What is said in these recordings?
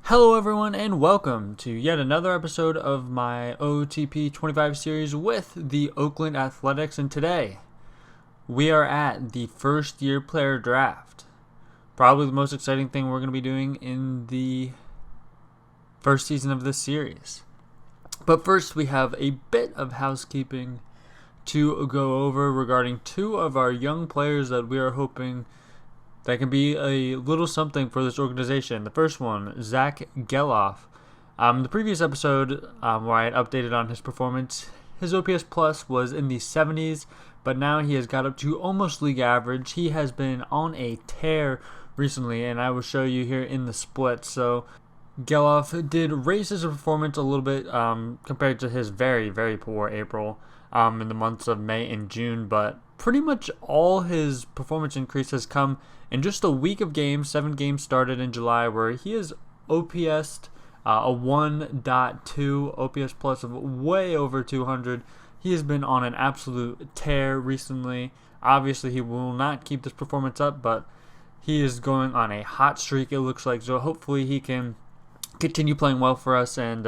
Hello everyone and welcome to yet another episode of my OOTP 25 series with the Oakland Athletics, and today we are at the first year player draft. Probably the most exciting thing we're going to be doing in the first season of this series. But first we have a bit of housekeeping to go over regarding two of our young players that we are hoping that can be a little something for this organization. The first one, Zach Geloff. The previous episode where I had updated on his performance, his OPS plus was in the 70s, but now he has got up to almost league average. He has been on a tear recently, and I will show you here in the split. So Geloff did raise his performance a little bit compared to his very, very poor April in the months of May and June, but pretty much all his performance increase has come in just a week of games. 7 games started in July, where he has OPS'd a 1.2 OPS plus of way over 200. He has been on an absolute tear recently. Obviously, he will not keep this performance up, but he is going on a hot streak, it looks like. So hopefully he can continue playing well for us and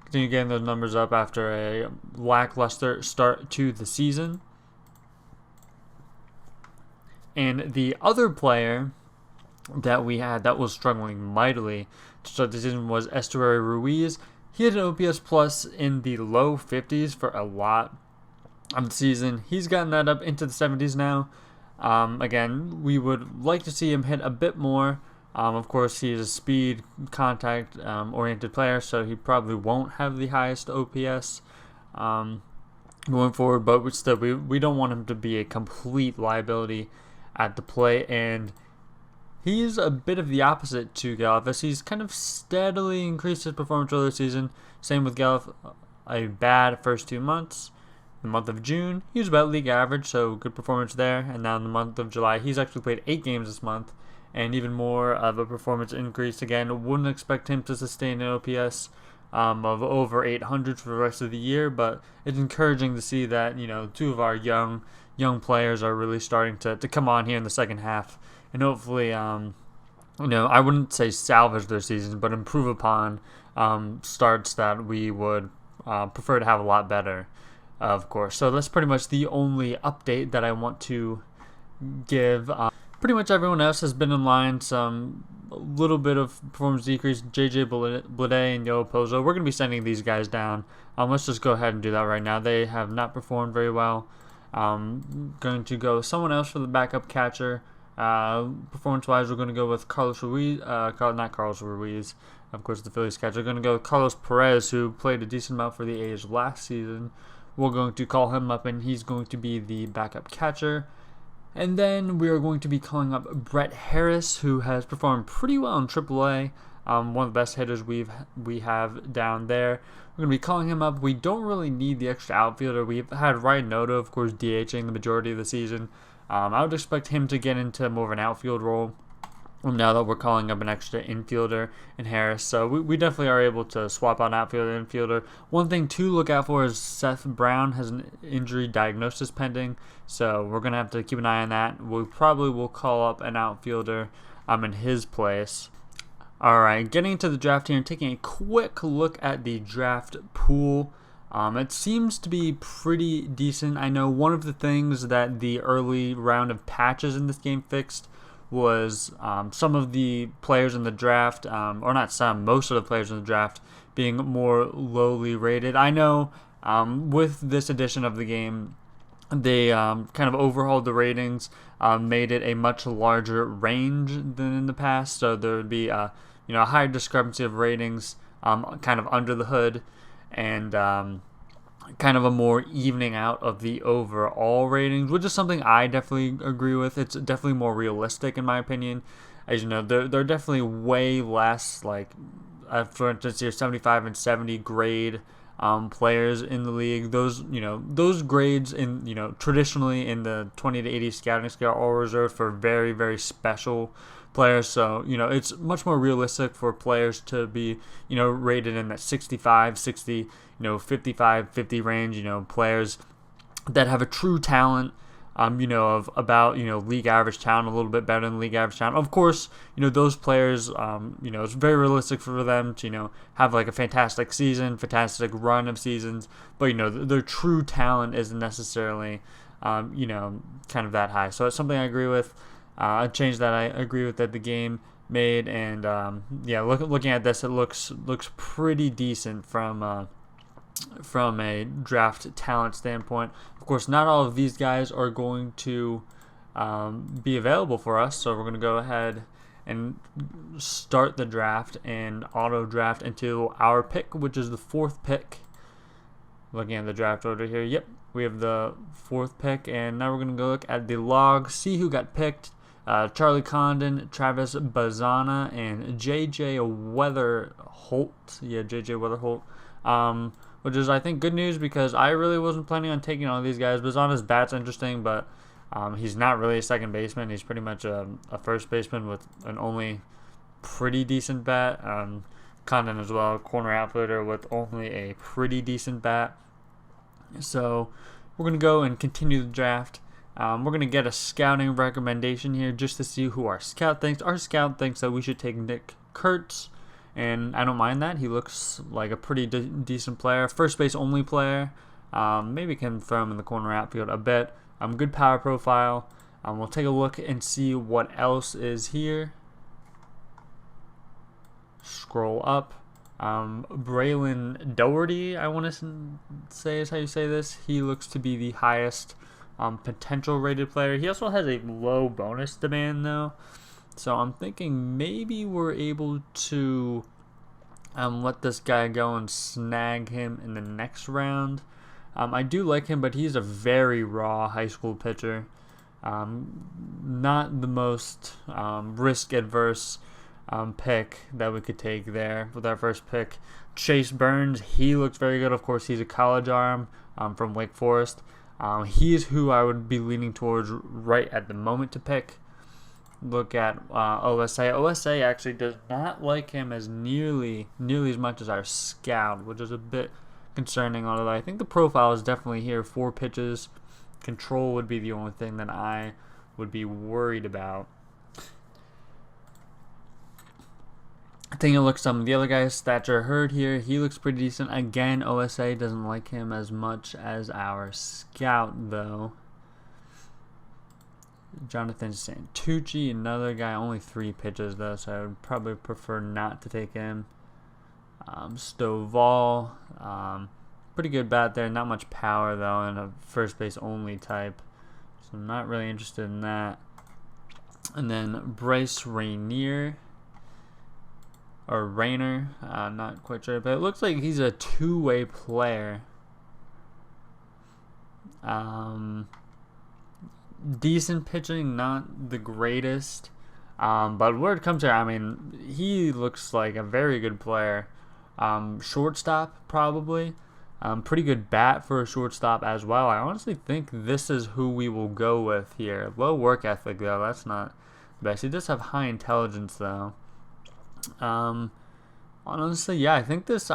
continue getting those numbers up after a lackluster start to the season. And the other player that we had that was struggling mightily to start the season was Estuary Ruiz. He had an OPS plus in the low 50s for a lot of the season. He's gotten that up into the 70s now. Again, we would like to see him hit a bit more. Of course, he is a speed, contact oriented player, so he probably won't have the highest OPS going forward, but we don't want him to be a complete liability at the plate, and he's a bit of the opposite to Geloff, as he's kind of steadily increased his performance earlier this season. Same with Geloff, a bad first 2 months. The month of June, he was about league average, so good performance there. And now in the month of July, he's actually played 8 games this month, and even more of a performance increase. Again, wouldn't expect him to sustain an OPS of over 800 for the rest of the year, but it's encouraging to see that, two of our young players are really starting to come on here in the second half, and hopefully I wouldn't say salvage their season, but improve upon starts that we would prefer to have a lot better, of course. So that's pretty much the only update that I want to give. Pretty much everyone else has been in line. Some little bit of performance decrease. JJ Bleday and Yo Pozo. We're going to be sending these guys down. Let's just go ahead and do that right now. They have not performed very well. Going to go someone else for the backup catcher. Performance-wise, we're going to go with Carlos Ruiz. Not Carlos Ruiz, of course, the Phillies catcher. We're going to go with Carlos Perez, who played a decent amount for the A's last season. We're going to call him up, and he's going to be the backup catcher. And then we are going to be calling up Brett Harris, who has performed pretty well in AAA. One of the best hitters we have down there. We're going to be calling him up. We don't really need the extra outfielder. We've had Ryan Noto, of course, DHing the majority of the season. I would expect him to get into more of an outfield role now that we're calling up an extra infielder in Harris. So we definitely are able to swap out outfielder and infielder. One thing to look out for is Seth Brown has an injury diagnosis pending, so we're going to have to keep an eye on that. We probably will call up an outfielder in his place. Alright, getting into the draft here and taking a quick look at the draft pool. It seems to be pretty decent. I know one of the things that the early round of patches in this game fixed was some of the players in the draft, or not some, most of the players in the draft being more lowly rated. I know with this edition of the game, they kind of overhauled the ratings, made it a much larger range than in the past, so there would be a higher discrepancy of ratings kind of under the hood, and kind of a more evening out of the overall ratings, which is something I definitely agree with. It's definitely more realistic in my opinion. As you know, they're definitely way less, like, for instance, your 75 and 70 grade players in the league. Those grades in traditionally in the 20 to 80 scouting scale are reserved for very, very special players. So it's much more realistic for players to be rated in that 65, 60, 55, 50 range. Players that have a true talent of about, league average talent, a little bit better than league average talent. Of course, those players, it's very realistic for them to, have like a fantastic season, fantastic run of seasons, but, their true talent isn't necessarily, kind of that high. So it's something I agree with. A change that I agree with that the game made, and looking at this, it looks pretty decent from a draft talent standpoint. Of course, not all of these guys are going to be available for us, so we're going to go ahead and start the draft and auto draft into our pick, which is the 4th pick. Looking at the draft order here, yep, we have the 4th pick, and now we're going to go look at the log, see who got picked. Charlie Condon, Travis Bazana, and JJ Weatherholt. Yeah, JJ Weatherholt. Which is, I think, good news because I really wasn't planning on taking all these guys. Bazana's bat's interesting, but he's not really a second baseman. He's pretty much a first baseman with an only pretty decent bat. Condon as well, corner outfielder with only a pretty decent bat. So we're going to go and continue the draft. We're going to get a scouting recommendation here just to see who our scout thinks. Our scout thinks that we should take Nick Kurtz, and I don't mind that. He looks like a pretty decent player. First base only player. Maybe can throw him in the corner outfield a bit. Good power profile. We'll take a look and see what else is here. Scroll up. Braylon Doherty, I want to say is how you say this. He looks to be the highest potential rated player. He also has a low bonus demand though, so I'm thinking maybe we're able to let this guy go and snag him in the next round. I do like him, but he's a very raw high school pitcher. Not the most risk adverse pick that we could take there with our first pick. Chase Burns, he looks very good. Of course, he's a college arm from Wake Forest. He is who I would be leaning towards right at the moment to pick. Look at OSA. OSA actually does not like him as nearly as much as our scout, which is a bit concerning. Although I think the profile is definitely here. 4 pitches. Control would be the only thing that I would be worried about. Taking a look at some of the other guys, Thatcher Hurd here, he looks pretty decent. Again, OSA doesn't like him as much as our scout, though. Jonathan Santucci, another guy, only 3 pitches, though, so I would probably prefer not to take him. Stovall, pretty good bat there, not much power, though, and a first base only type, so I'm not really interested in that. And then Bryce Rainier. Or Rayner, not quite sure, but it looks like he's a 2-way player. Decent pitching, not the greatest, but where it comes to, I mean, he looks like a very good player. Shortstop, probably. Pretty good bat for a shortstop as well. I honestly think this is who we will go with here. Low work ethic, though, that's not the best. He does have high intelligence, though. Honestly, yeah, I think this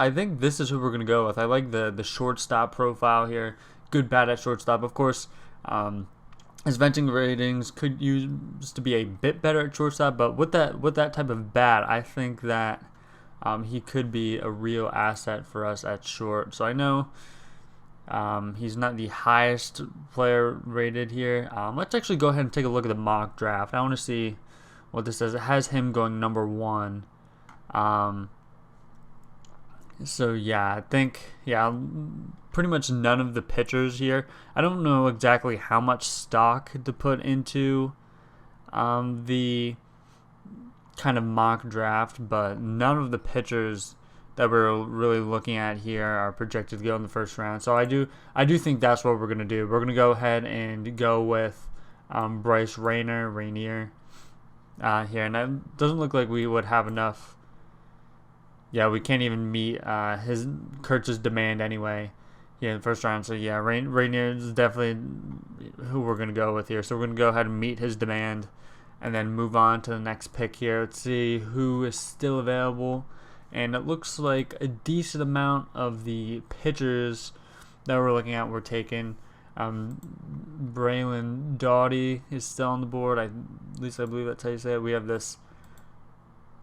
is who we're gonna go with. I like the shortstop profile here. Good bat at shortstop, of course. His venting ratings could use to be a bit better at shortstop, but with that type of bat, I think that he could be a real asset for us at short. So I know he's not the highest player rated here. Let's actually go ahead and take a look at the mock draft. I want to see what this says. It has him going number 1. So yeah, I think pretty much none of the pitchers here. I don't know exactly how much stock to put into the kind of mock draft, but none of the pitchers that we're really looking at here are projected to go in the first round. So I do think that's what we're gonna do. We're gonna go ahead and go with Bryce Rainier here, and it doesn't look like we would have enough. Yeah, we can't even meet Kurtz's demand anyway. Yeah, in the first round. So yeah, Rainier is definitely who we're gonna go with here. So we're gonna go ahead and meet his demand, and then move on to the next pick here. Let's see who is still available, and it looks like a decent amount of the pitchers that we're looking at were taken. Braylon Doughty is still on the board. At least I believe that's how you say it. We have this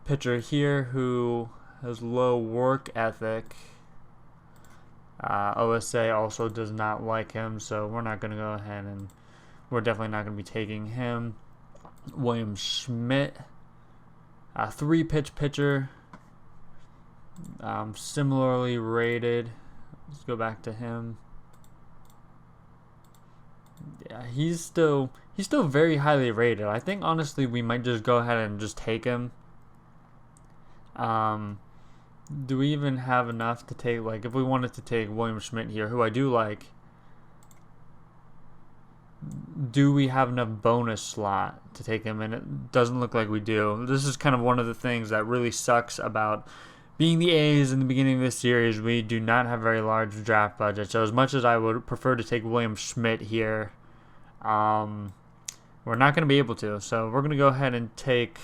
pitcher here who has low work ethic. OSA also does not like him, so we're not going to go ahead and we're definitely not going to be taking him. William Schmidt, 3-pitch pitcher, similarly rated. Let's go back to him. Yeah, he's still very highly rated. I think honestly we might just go ahead and just take him. Do we even have enough to take, like, if we wanted to take William Schmidt here, who I do like, do we have enough bonus slot to take him? And it doesn't look like we do. This is kind of one of the things that really sucks about being the A's in the beginning of this series. We do not have very large draft budget. So as much as I would prefer to take William Schmidt here, we're not going to be able to. So we're going to go ahead and take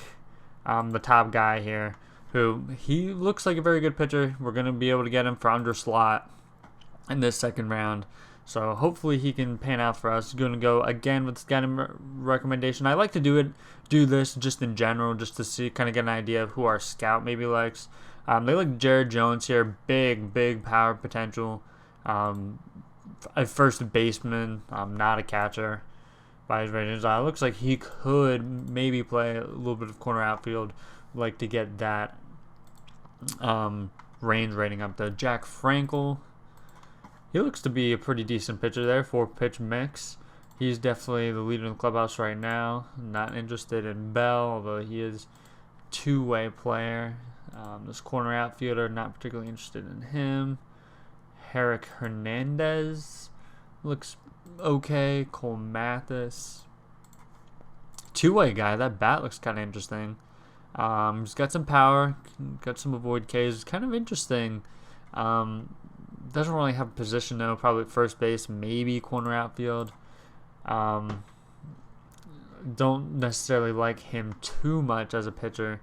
the top guy here, who he looks like a very good pitcher. We're going to be able to get him for under slot in this second round. So hopefully he can pan out for us. Going to go again with scouting recommendation. I like to do this just in general, just to see, kind of get an idea of who our scout maybe likes. They like Jared Jones here, big power potential. A first baseman, not a catcher by his ratings. Looks like he could maybe play a little bit of corner outfield. Like to get that range rating up there. Jack Frankel, he looks to be a pretty decent pitcher there. 4-pitch mix. He's definitely the leader in the clubhouse right now. Not interested in Bell, although he is two-way player. This corner outfielder, not particularly interested in him. Herrick Hernandez looks okay. Cole Mathis, two-way guy. That bat looks kind of interesting. He's got some power, got some avoid Ks. It's kind of interesting. Doesn't really have a position though. Probably first base, maybe corner outfield. Don't necessarily like him too much as a pitcher.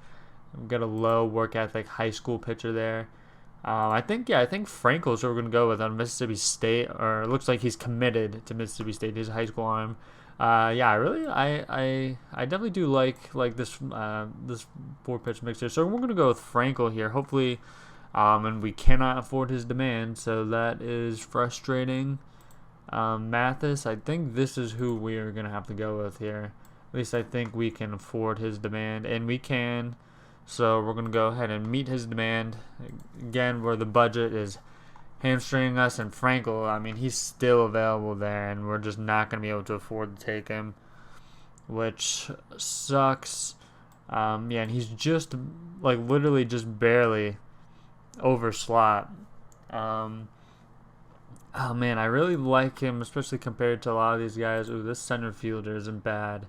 Got a low work ethic, high school pitcher there. I think Frankel's who we're gonna go with on Mississippi State, or it looks like he's committed to Mississippi State. He's a high school arm. I definitely do like this this 4-pitch mixer. So we're gonna go with Frankel here. Hopefully, and we cannot afford his demand, so that is frustrating. Mathis, I think this is who we are gonna have to go with here. At least I think we can afford his demand, and we can. So we're gonna go ahead and meet his demand again, where the budget is hamstringing us. And Frankel, I mean, he's still available there, and we're just not going to be able to afford to take him, which sucks. And he's just, like, literally just barely over slot. Oh, man, I really like him, especially compared to a lot of these guys. Ooh, this center fielder isn't bad.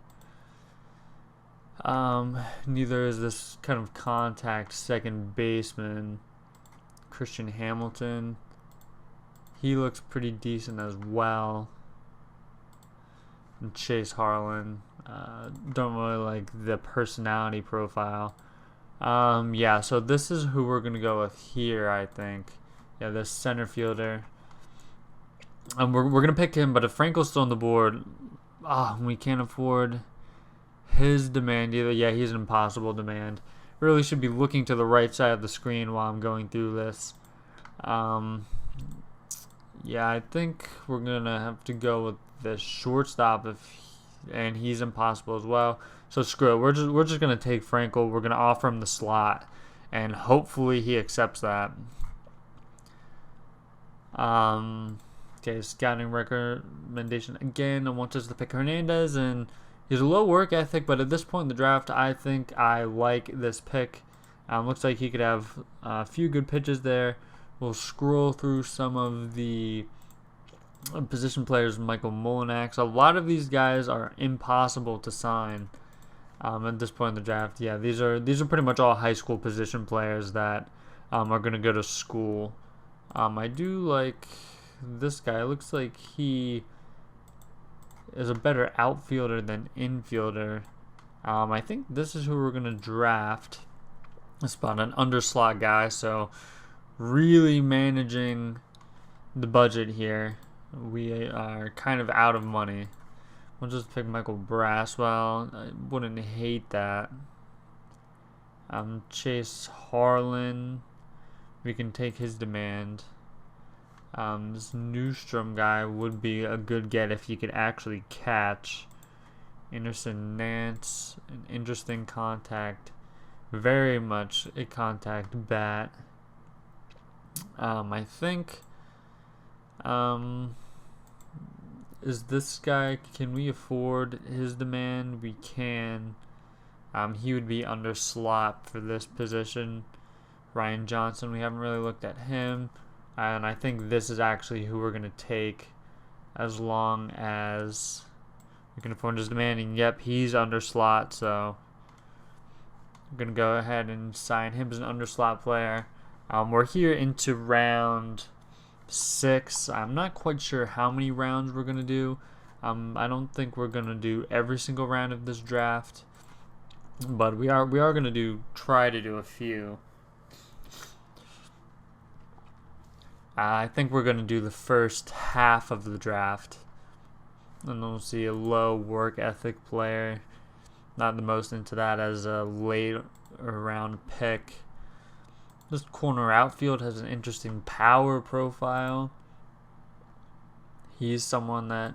Neither is this kind of contact second baseman, Christian Hamilton. He looks pretty decent as well. And Chase Harlan. Don't really like the personality profile. So this is who we're going to go with here, I think. Yeah, this center fielder. We're going to pick him, but if Frankel's still on the board, we can't afford his demand either. Yeah, he's an impossible demand. Really should be looking to the right side of the screen while I'm going through this. I think we're gonna have to go with the shortstop and he's impossible as well. So screw it. We're just gonna take Frankel. We're gonna offer him the slot, and hopefully he accepts that. Okay, scouting recommendation again. I want us to pick Hernandez, and he's a low work ethic, but at this point in the draft, I think I like this pick. Looks like he could have a few good pitches there. We'll scroll through some of the position players. Michael Molinax. A lot of these guys are impossible to sign at this point in the draft. Yeah, these are pretty much all high school position players that are going to go to school. I do like this guy. It looks like he is a better outfielder than infielder. I think this is who we're going to draft. It's about an underslot guy, so really managing the budget here. we are kind of out of money. We'll just pick Michael Braswell. I wouldn't hate that. Chase Harlan. We can take his demand. This Newstrom guy would be a good get if he could actually catch. Anderson Nance, an interesting contact. Very much a contact bat. I think. Is this guy, can we afford his demand? We can. He would be under slot for this position. Ryan Johnson, we haven't really looked at him. And I think this is actually who we're going to take as long as we can afford his demand. And yep, he's under slot, so I'm going to go ahead and sign him as an under slot player. We're here into round 6. I'm not quite sure how many rounds we're going to do. I don't think we're going to do every single round of this draft, but we are going to try to do a few. I think we're going to do the first half of the draft, and we'll see a low work ethic player. Not the most into that as a late round pick. This corner outfield has an interesting power profile. He's someone that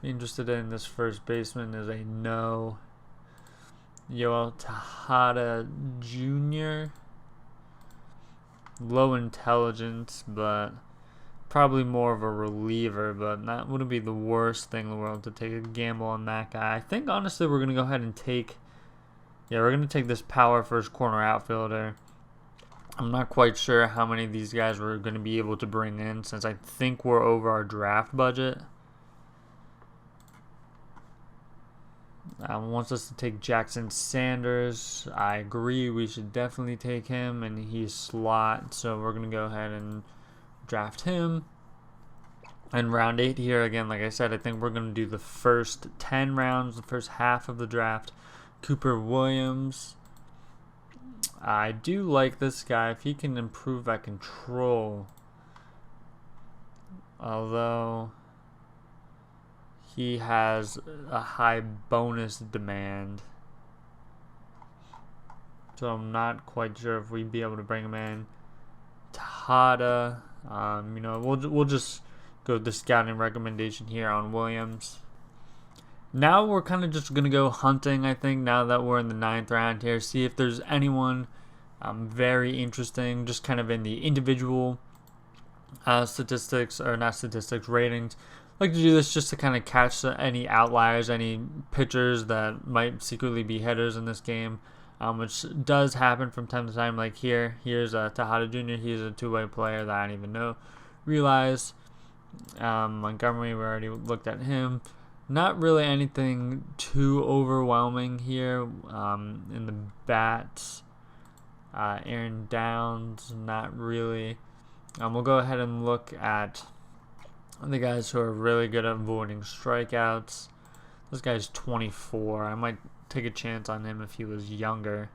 I'm interested in. This first baseman is a no. Yoel Tejada Jr. Low intelligence, but probably more of a reliever, but that wouldn't be the worst thing in the world to take a gamble on that guy. I think honestly we're going to go ahead and take this power first corner outfielder. I'm not quite sure how many of these guys we're going to be able to bring in, since I think we're over our draft budget. Wants us to take Jackson Sanders. I agree, we should definitely take him, and he's slot, so we're going to go ahead and draft him. And round 8 here, again, like I said, I think we're going to do the first 10 rounds, the first half of the draft. Cooper Williams. I do like this guy if he can improve that control. Although he has a high bonus demand, so I'm not quite sure if we'd be able to bring him in. Tejada, we'll just go with the scouting recommendation here on Williams. Now we're kind of just going to go hunting, I think, now that we're in the 9th round here. See if there's anyone very interesting, just kind of in the individual statistics, or not statistics, ratings. I like to do this just to kind of catch any outliers, any pitchers that might secretly be hitters in this game, which does happen from time to time. Like here's Tejada Jr. He's a two-way player that I didn't even realize. Montgomery, we already looked at him. Not really anything too overwhelming here in the bats. Aaron Downs, not really. We'll go ahead and look at the guys who are really good at avoiding strikeouts. This guy's 24. I might take a chance on him if he was younger.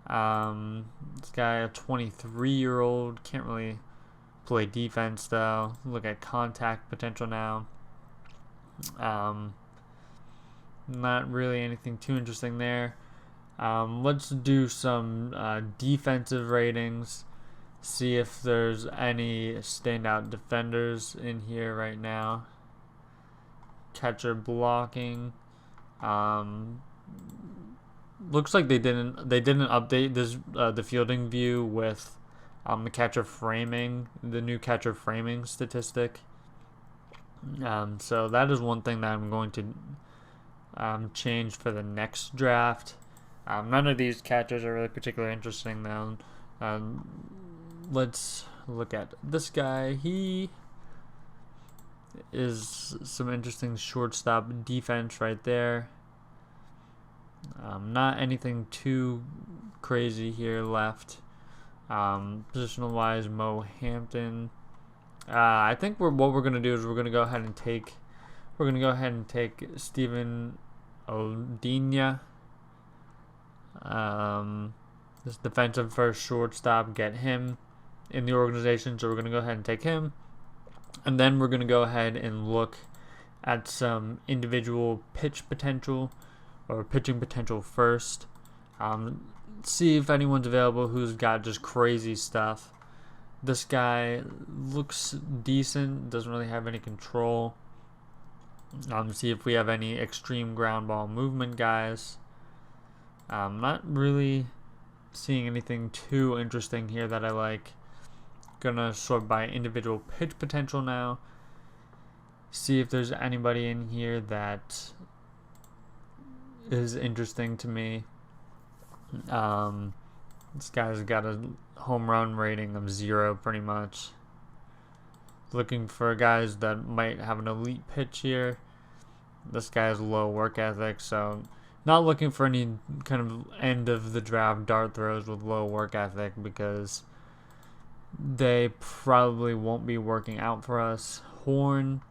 This guy, a 23-year-old, can't really play defense though. Look at contact potential now. Not really anything too interesting there. Let's do some defensive ratings. See if there's any standout defenders in here right now. Catcher blocking. Looks like they didn't update this the fielding view with the catcher framing, the new catcher framing statistic. So that is one thing that I'm going to change for the next draft. None of these catchers are really particularly interesting though. Let's look at this guy. He is some interesting shortstop defense right there. Not anything too crazy here left. Positional wise, Mo Hampton. I think what we're gonna do is we're gonna go ahead and take Steven Odina. This defensive first shortstop, get him in the organization, so we're gonna go ahead and take him. And then we're going to go ahead and look at some individual pitch potential or pitching potential first. See if anyone's available who's got just crazy stuff. This guy looks decent, doesn't really have any control. See if we have any extreme ground ball movement guys. Not really seeing anything too interesting here that I like. Gonna sort by individual pitch potential now. See if there's anybody in here that is interesting to me. This guy's got a home run rating of 0 pretty much. Looking for guys that might have an elite pitch here. This guy has low work ethic, so not looking for any kind of end of the draft dart throws with low work ethic because they probably won't be working out for us. Horn.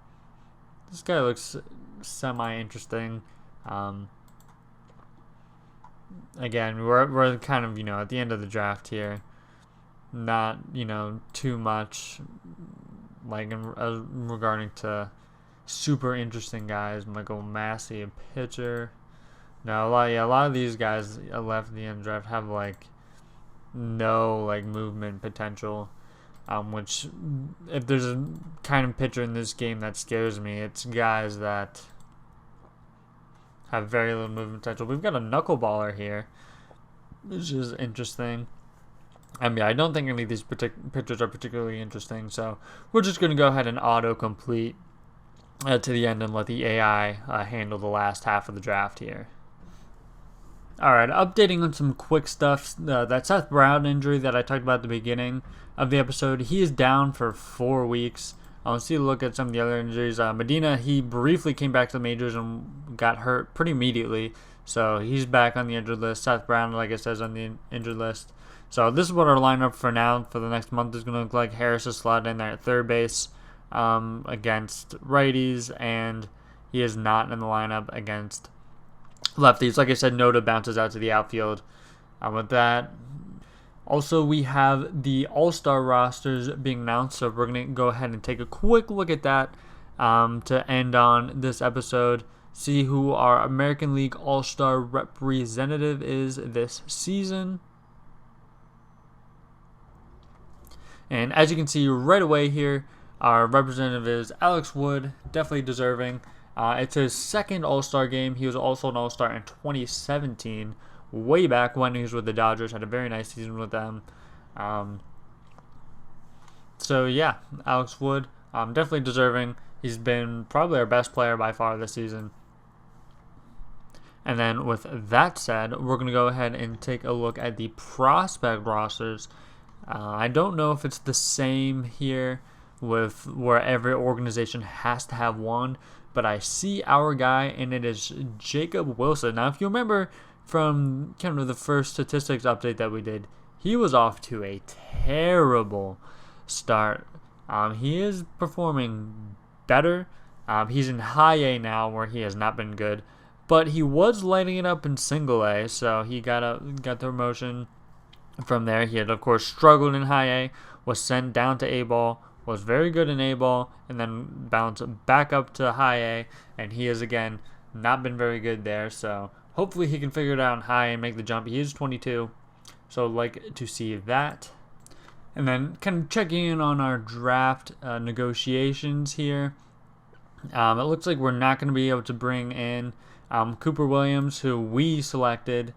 This guy looks semi-interesting. Again, we're kind of, at the end of the draft here. Not, too much like regarding to super interesting guys. Michael Massey, a pitcher. No, a lot of these guys left at the end of the draft have no movement potential. Which, if there's a kind of pitcher in this game that scares me, it's guys that have very little movement potential. We've got a knuckleballer here, which is interesting. I don't think any of these pitchers are particularly interesting, so we're just going to go ahead and auto-complete to the end and let the AI handle the last half of the draft here. Alright, updating on some quick stuff. That Seth Brown injury that I talked about at the beginning of the episode, he is down for 4 weeks. Let's see a look at some of the other injuries. Medina, he briefly came back to the majors and got hurt pretty immediately, so he's back on the injured list. Seth Brown, like I said, is on the injured list. So this is what our lineup for now for the next month is going to look like. Harris is slotted in there at third base against righties, and he is not in the lineup against lefties. Like I said, Noda bounces out to the outfield with that. Also, we have the All-Star rosters being announced, so we're going to go ahead and take a quick look at that to end on this episode. See who our American League All-Star representative is this season. And as you can see right away here, our representative is Alex Wood, definitely deserving. It's his second All-Star game. He was also an All-Star in 2017, way back when he was with the Dodgers. Had a very nice season with them. So yeah, Alex Wood, definitely deserving. He's been probably our best player by far this season. And then with that said, we're going to go ahead and take a look at the prospect rosters. I don't know if it's the same here with where every organization has to have one, but I see our guy, and it is Jacob Wilson. Now, if you remember from kind of the first statistics update that we did, he was off to a terrible start. He is performing better. He's in high A now, where he has not been good, but he was lighting it up in single A, so he got the promotion from there. He had, of course, struggled in high A, was sent down to A-ball, was very good in A-ball, and then bounced back up to high A, and he has, again, not been very good there, so hopefully he can figure it out in high A and make the jump. He is 22, so I'd like to see that. And then kind of checking in on our draft negotiations here. It looks like we're not going to be able to bring in Cooper Williams, who we selected,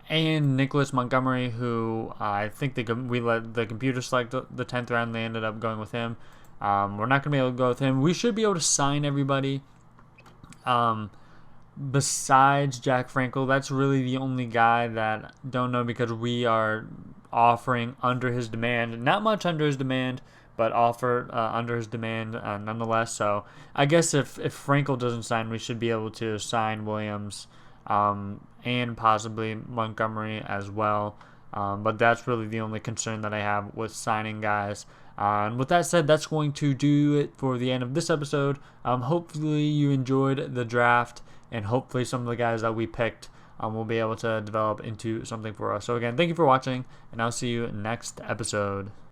and Nicholas Montgomery, who I think we let the computer select the 10th round. They ended up going with him. We're not going to be able to go with him. We should be able to sign everybody besides Jack Frankel. That's really the only guy that I don't know, because we are offering under his demand. Not much under his demand, but offer under his demand nonetheless. So I guess if Frankel doesn't sign, we should be able to sign Williams and possibly Montgomery as well. But that's really the only concern that I have with signing guys. And with that said, that's going to do it for the end of this episode. Hopefully you enjoyed the draft, and hopefully some of the guys that we picked will be able to develop into something for us. So again, thank you for watching, and I'll see you next episode.